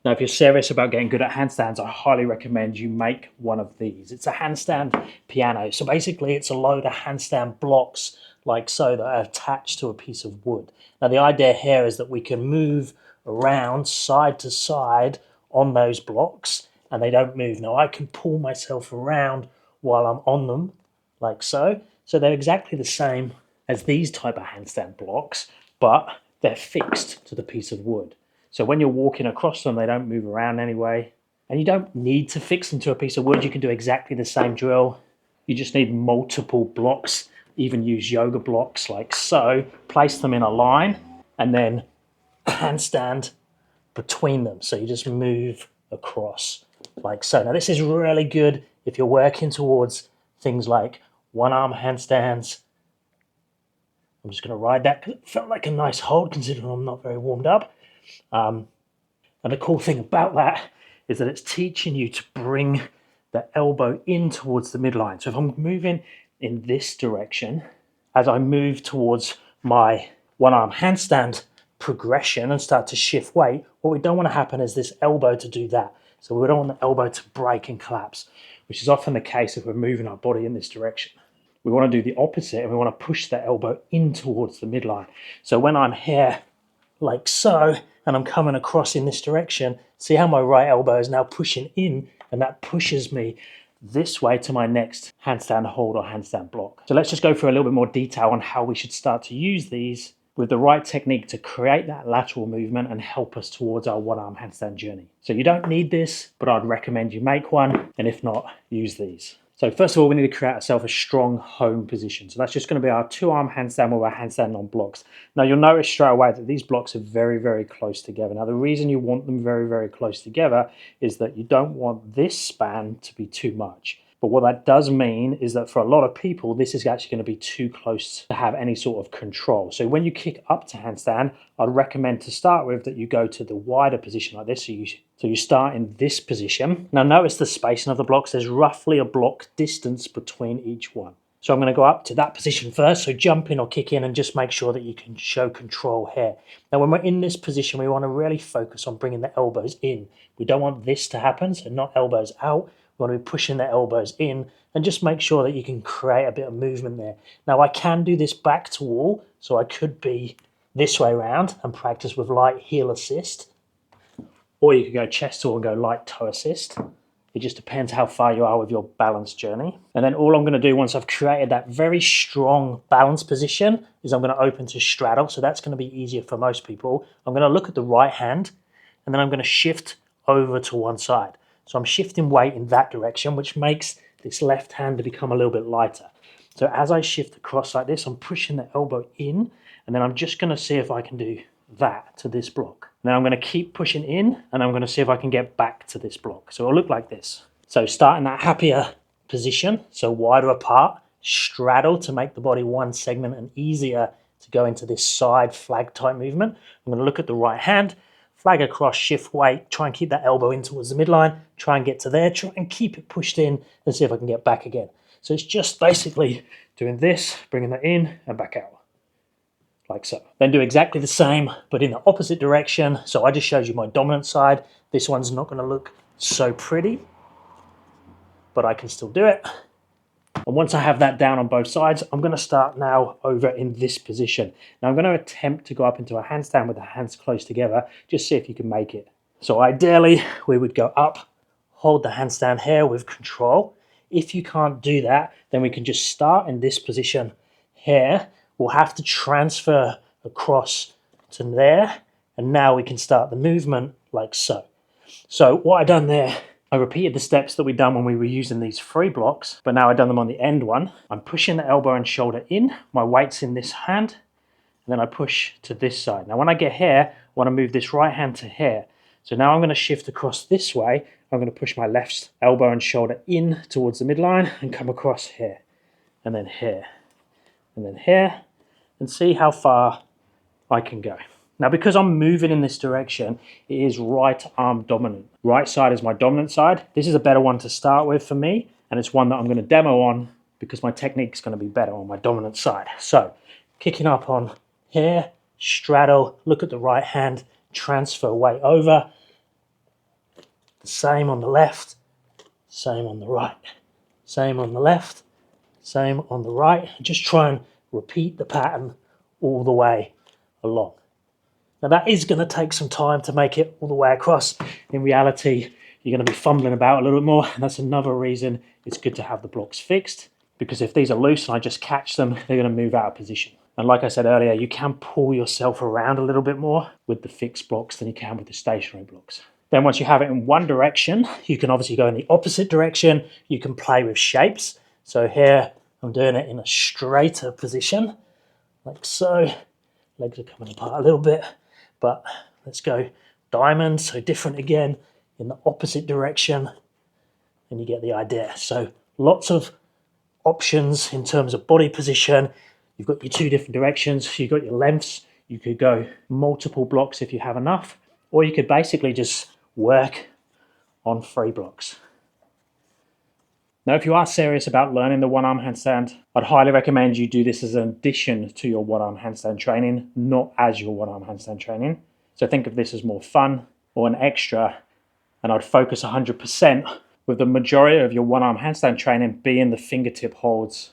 Now, if you're serious about getting good at handstands, I highly recommend you make one of these. It's a handstand piano. So basically, it's a load of handstand blocks like so that are attached to a piece of wood. Now, the idea here is that we can move around side to side on those blocks and they don't move. Now, I can pull myself around while I'm on them like so. So they're exactly the same as these type of handstand blocks, but they're fixed to the piece of wood. So when you're walking across them, they don't move around anyway. And you don't need to fix them to a piece of wood. You can do exactly the same drill. You just need multiple blocks, even use yoga blocks like so. Place them in a line and then handstand between them. So you just move across like so. Now this is really good if you're working towards things like one arm handstands. I'm just going to ride that because it felt like a nice hold considering I'm not very warmed up. And the cool thing about that is that it's teaching you to bring the elbow in towards the midline. So if I'm moving in this direction, as I move towards my one arm handstand progression and start to shift weight, what we don't want to happen is this elbow to do that. So we don't want the elbow to break and collapse, which is often the case if we're moving our body in this direction. We want to do the opposite and we want to push the elbow in towards the midline. So when I'm here like so, and I'm coming across in this direction, see how my right elbow is now pushing in, and that pushes me this way to my next handstand hold or handstand block. So let's just go through a little bit more detail on how we should start to use these with the right technique to create that lateral movement and help us towards our one arm handstand journey. So you don't need this, but I'd recommend you make one, and if not, use these. So first of all, we need to create ourselves a strong home position. So that's just going to be our two-arm handstand where we're handstanding on blocks. Now you'll notice straight away that these blocks are very, very close together. Now the reason you want them very, very close together is that you don't want this span to be too much. But what that does mean is that for a lot of people, this is actually going to be too close to have any sort of control. So when you kick up to handstand, I'd recommend to start with that you go to the wider position like this. So you start in this position. Now notice the spacing of the blocks. There's roughly a block distance between each one. So I'm going to go up to that position first. So jump in or kick in and just make sure that you can show control here. Now when we're in this position, we want to really focus on bringing the elbows in. We don't want this to happen, so not elbows out. We want to be pushing the elbows in and just make sure that you can create a bit of movement there. Now I can do this back to wall, so I could be this way around and practice with light heel assist. Or you could go chest to wall and go light toe assist. It just depends how far you are with your balance journey. And then all I'm going to do once I've created that very strong balance position is I'm going to open to straddle. So that's going to be easier for most people. I'm going to look at the right hand and then I'm going to shift over to one side. So I'm shifting weight in that direction, which makes this left hand to become a little bit lighter. So as I shift across like this, I'm pushing the elbow in and then I'm just going to see if I can do that to this block. Now I'm going to keep pushing in and I'm going to see if I can get back to this block. So it'll look like this. So start in that happier position, so wider apart, straddle to make the body one segment and easier to go into this side flag type movement. I'm going to look at the right hand, flag across, shift weight, try and keep that elbow in towards the midline, try and get to there, try and keep it pushed in and see if I can get back again. So it's just basically doing this, bringing that in and back out. Like so. Then do exactly the same, but in the opposite direction. So I just showed you my dominant side. This one's not going to look so pretty, but I can still do it. And once I have that down on both sides, I'm going to start now over in this position. Now I'm going to attempt to go up into a handstand with the hands close together, just see if you can make it. So ideally, we would go up, hold the handstand here with control. If you can't do that, then we can just start in this position here. We'll have to transfer across to there, and now we can start the movement like so. So what I've done there, I repeated the steps that we've done when we were using these 3 blocks, but now I've done them on the end one. I'm pushing the elbow and shoulder in, my weight's in this hand, and then I push to this side. Now when I get here, I want to move this right hand to here. So now I'm going to shift across this way. I'm going to push my left elbow and shoulder in towards the midline and come across here, and then here, and then here, and see how far I can go. Now, because I'm moving in this direction, it is right arm dominant. Right side is my dominant side. This is a better one to start with for me, and it's one that I'm going to demo on because my technique is going to be better on my dominant side. So, kicking up on here, straddle, look at the right hand, transfer weight over, The same on the left, same on the right, same on the left, same on the right. Just try and repeat the pattern all the way along. Now that is going to take some time to make it all the way across. In reality, you're going to be fumbling about a little bit more, and that's another reason it's good to have the blocks fixed, because if these are loose and I just catch them, they're going to move out of position. And like I said earlier, you can pull yourself around a little bit more with the fixed blocks than you can with the stationary blocks. Then once you have it in one direction, you can obviously go in the opposite direction. You can play with shapes. So here, I'm doing it in a straighter position, like so. Legs are coming apart a little bit, but let's go diamond, so different again in the opposite direction, and you get the idea. So lots of options in terms of body position. You've got your two different directions, you've got your lengths, you could go multiple blocks if you have enough, or you could basically just work on 3 blocks. Now, if you are serious about learning the one-arm handstand, I'd highly recommend you do this as an addition to your one-arm handstand training, not as your one-arm handstand training. So think of this as more fun or an extra, and I'd focus 100% with the majority of your one-arm handstand training being the fingertip holds,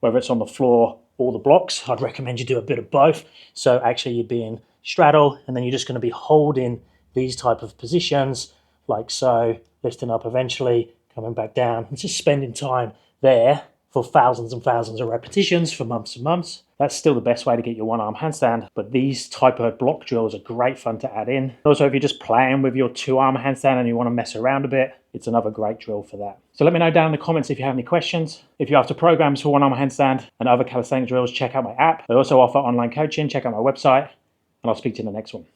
whether it's on the floor or the blocks. I'd recommend you do a bit of both. So actually you're being straddle, and then you're just going to be holding these type of positions, like so, lifting up eventually, coming back down, and just spending time there for thousands and thousands of repetitions for months and months. That's still the best way to get your one-arm handstand, but these type of block drills are great fun to add in. Also, if you're just playing with your 2-arm handstand and you want to mess around a bit, it's another great drill for that. So let me know down in the comments if you have any questions. If you're after programs for one-arm handstand and other calisthenics drills, check out my app. I also offer online coaching. Check out my website, and I'll speak to you in the next one.